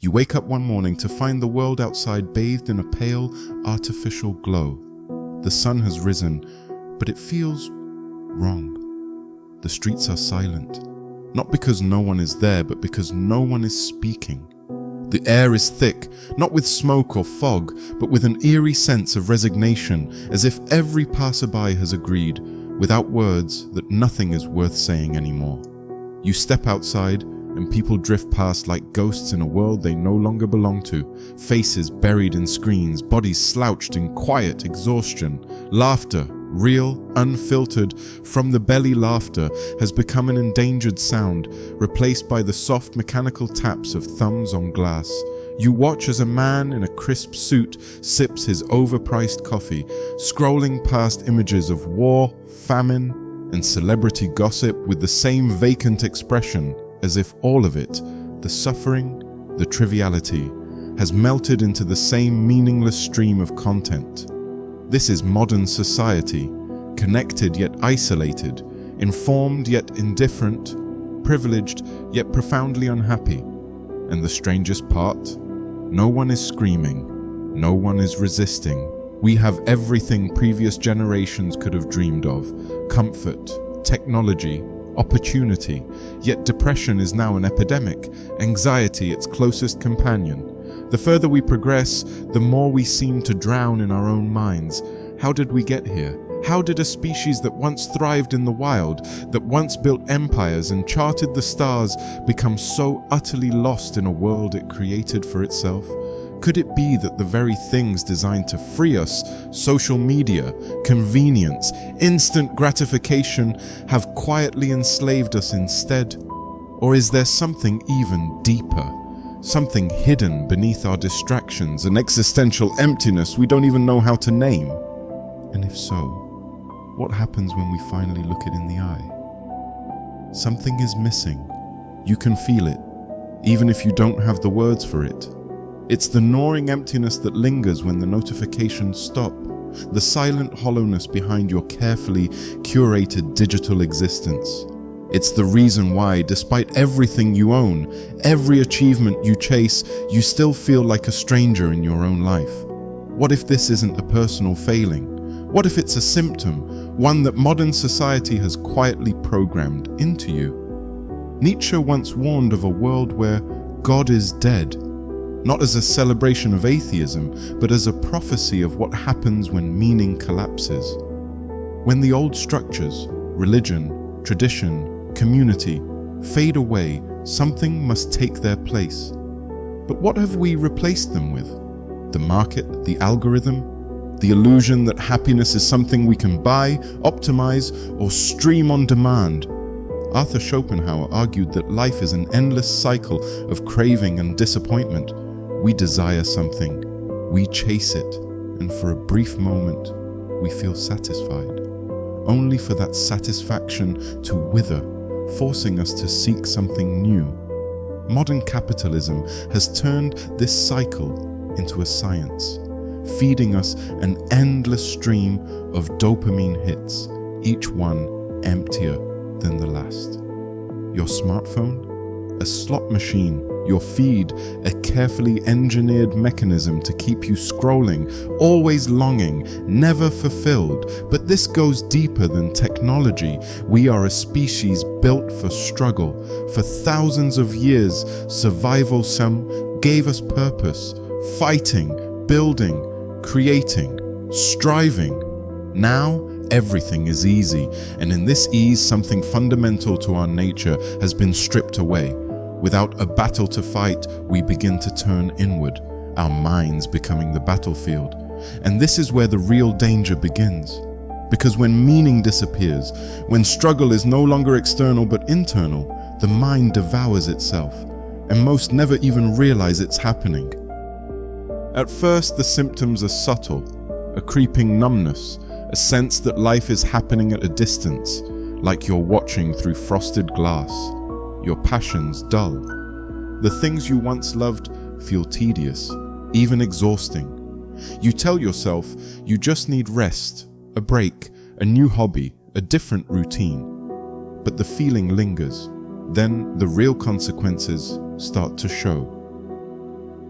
You wake up one morning to find the world outside bathed in a pale, artificial glow. The sun has risen, but it feels wrong. The streets are silent, not because no one is there, but because no one is speaking. The air is thick, not with smoke or fog, but with an eerie sense of resignation, as if every passerby has agreed, without words, that nothing is worth saying anymore. You step outside, and people drift past like ghosts in a world they no longer belong to, faces buried in screens, bodies slouched in quiet exhaustion. Laughter, real, unfiltered, from the belly laughter, has become an endangered sound, replaced by the soft mechanical taps of thumbs on glass. You watch as a man in a crisp suit sips his overpriced coffee, scrolling past images of war, famine, and celebrity gossip with the same vacant expression, as if all of it, the suffering, the triviality, has melted into the same meaningless stream of content. This is modern society, connected yet isolated, informed yet indifferent, privileged yet profoundly unhappy. And the strangest part? No one is screaming, no one is resisting. We have everything previous generations could have dreamed of: comfort, technology, opportunity, yet depression is now an epidemic, anxiety its closest companion. The further we progress, the more we seem to drown in our own minds. How did we get here? How did a species that once thrived in the wild, that once built empires and charted the stars, become so utterly lost in a world it created for itself? Could it be that the very things designed to free us, social media, convenience, instant gratification, have quietly enslaved us instead? Or is there something even deeper? Something hidden beneath our distractions, an existential emptiness we don't even know how to name? And if so, what happens when we finally look it in the eye? Something is missing. You can feel it, even if you don't have the words for it. It's the gnawing emptiness that lingers when the notifications stop, the silent hollowness behind your carefully curated digital existence. It's the reason why, despite everything you own, every achievement you chase, you still feel like a stranger in your own life. What if this isn't a personal failing? What if it's a symptom, one that modern society has quietly programmed into you? Nietzsche once warned of a world where God is dead, not as a celebration of atheism, but as a prophecy of what happens when meaning collapses. When the old structures, religion, tradition, community, fade away, something must take their place. But what have we replaced them with? The market, the algorithm, the illusion that happiness is something we can buy, optimize, or stream on demand. Arthur Schopenhauer argued that life is an endless cycle of craving and disappointment. We desire something, we chase it, and for a brief moment, we feel satisfied, only for that satisfaction to wither, forcing us to seek something new. Modern capitalism has turned this cycle into a science, feeding us an endless stream of dopamine hits, each one emptier than the last. Your smartphone? A slot machine. Your feed, a carefully engineered mechanism to keep you scrolling, always longing, never fulfilled. But this goes deeper than technology. We are a species built for struggle. For thousands of years, survival gave us purpose, fighting, building, creating, striving. Now, everything is easy, and in this ease, something fundamental to our nature has been stripped away. Without a battle to fight, we begin to turn inward, our minds becoming the battlefield. And this is where the real danger begins. Because when meaning disappears, when struggle is no longer external but internal, the mind devours itself, and most never even realize it's happening. At first, the symptoms are subtle, a creeping numbness, a sense that life is happening at a distance, like you're watching through frosted glass. Your passions dull. The things you once loved feel tedious, even exhausting. You tell yourself you just need rest, a break, a new hobby, a different routine. But the feeling lingers. Then the real consequences start to show.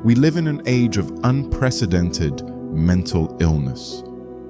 We live in an age of unprecedented mental illness.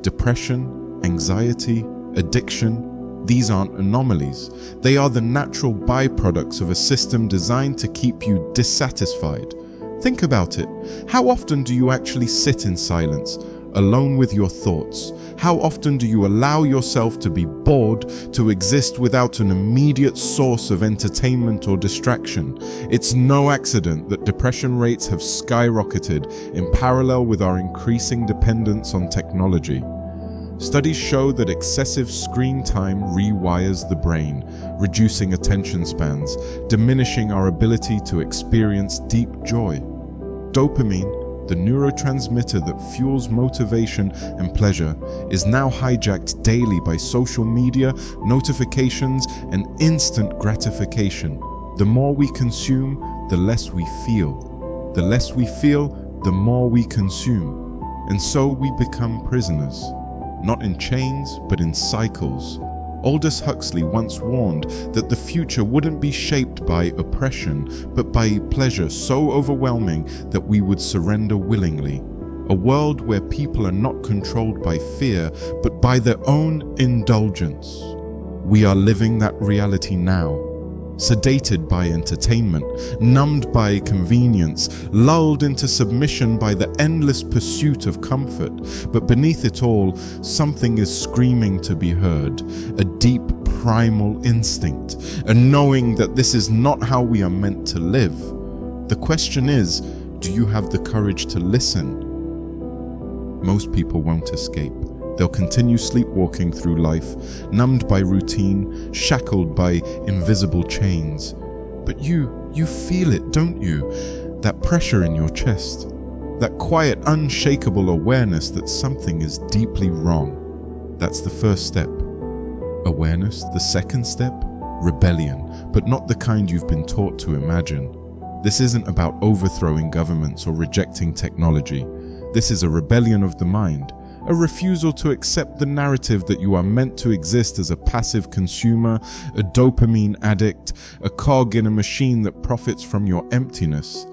Depression, anxiety, addiction, these aren't anomalies. They are the natural byproducts of a system designed to keep you dissatisfied. Think about it. How often do you actually sit in silence, alone with your thoughts? How often do you allow yourself to be bored, to exist without an immediate source of entertainment or distraction? It's no accident that depression rates have skyrocketed in parallel with our increasing dependence on technology. Studies show that excessive screen time rewires the brain, reducing attention spans, diminishing our ability to experience deep joy. Dopamine, the neurotransmitter that fuels motivation and pleasure, is now hijacked daily by social media, notifications, and instant gratification. The more we consume, the less we feel. The less we feel, the more we consume. And so we become prisoners. Not in chains, but in cycles. Aldous Huxley once warned that the future wouldn't be shaped by oppression, but by pleasure so overwhelming that we would surrender willingly. A world where people are not controlled by fear, but by their own indulgence. We are living that reality now. Sedated by entertainment, numbed by convenience, lulled into submission by the endless pursuit of comfort. But beneath it all, something is screaming to be heard, a deep primal instinct, a knowing that this is not how we are meant to live. The question is, do you have the courage to listen? Most people won't escape. They'll continue sleepwalking through life, numbed by routine, shackled by invisible chains. But you feel it, don't you? That pressure in your chest. That quiet, unshakable awareness that something is deeply wrong. That's the first step. Awareness. The second step? Rebellion, but not the kind you've been taught to imagine. This isn't about overthrowing governments or rejecting technology. This is a rebellion of the mind. A refusal to accept the narrative that you are meant to exist as a passive consumer, a dopamine addict, a cog in a machine that profits from your emptiness.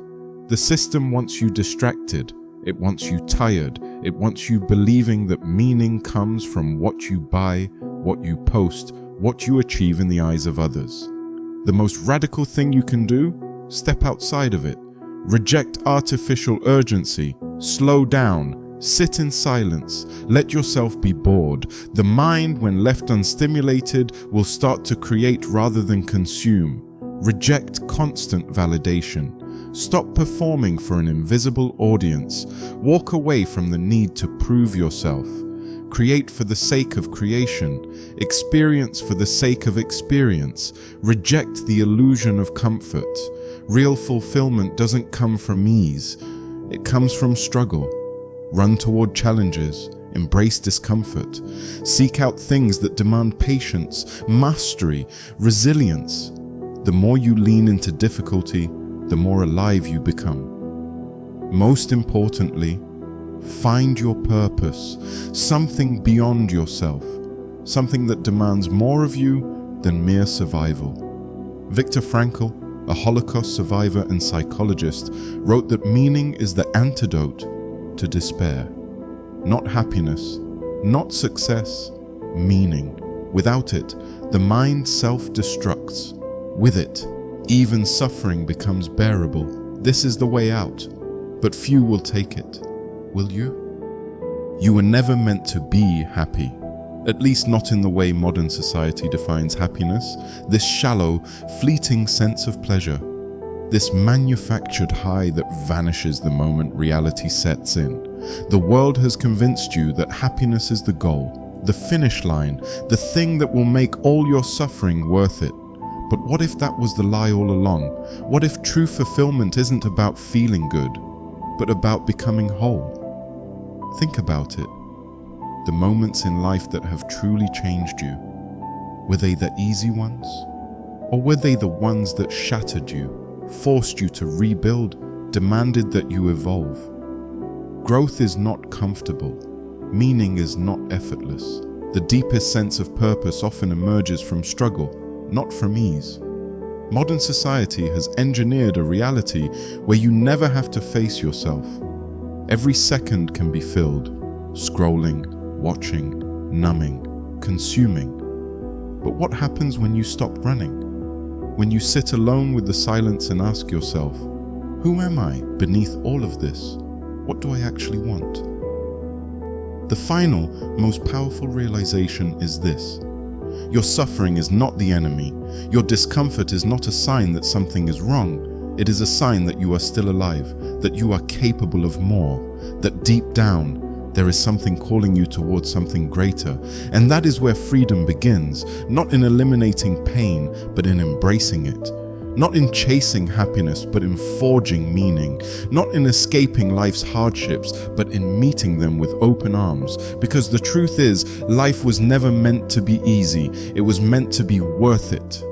The system wants you distracted. It wants you tired. It wants you believing that meaning comes from what you buy, what you post, what you achieve in the eyes of others. The most radical thing you can do? Step outside of it. Reject artificial urgency. Slow down. Sit in silence. Let yourself be bored. The mind, when left unstimulated, will start to create rather than consume. Reject constant validation. Stop performing for an invisible audience. Walk away from the need to prove yourself. Create for the sake of creation. Experience for the sake of experience. Reject the illusion of comfort. Real fulfillment doesn't come from ease. It comes from struggle. Run toward challenges, embrace discomfort, seek out things that demand patience, mastery, resilience. The more you lean into difficulty, the more alive you become. Most importantly, find your purpose, something beyond yourself, something that demands more of you than mere survival. Viktor Frankl, a Holocaust survivor and psychologist, wrote that meaning is the antidote to despair. Not happiness, not success, meaning. Without it, the mind self-destructs. With it, even suffering becomes bearable. This is the way out, but few will take it. Will you? You were never meant to be happy, at least not in the way modern society defines happiness, this shallow, fleeting sense of pleasure. This manufactured high that vanishes the moment reality sets in. The world has convinced you that happiness is the goal, the finish line, the thing that will make all your suffering worth it. But what if that was the lie all along? What if true fulfillment isn't about feeling good, but about becoming whole? Think about it. The moments in life that have truly changed you, were they the easy ones? Or were they the ones that shattered you? Forced you to rebuild, demanded that you evolve. Growth is not comfortable. Meaning is not effortless. The deepest sense of purpose often emerges from struggle, not from ease. Modern society has engineered a reality where you never have to face yourself. Every second can be filled, scrolling, watching, numbing, consuming. But what happens when you stop running? When you sit alone with the silence and ask yourself, who am I beneath all of this? What do I actually want? The final, most powerful realization is this. Your suffering is not the enemy. Your discomfort is not a sign that something is wrong. It is a sign that you are still alive, that you are capable of more, that deep down, there is something calling you towards something greater. And that is where freedom begins, not in eliminating pain, but in embracing it. Not in chasing happiness, but in forging meaning. Not in escaping life's hardships, but in meeting them with open arms. Because the truth is, life was never meant to be easy. It was meant to be worth it.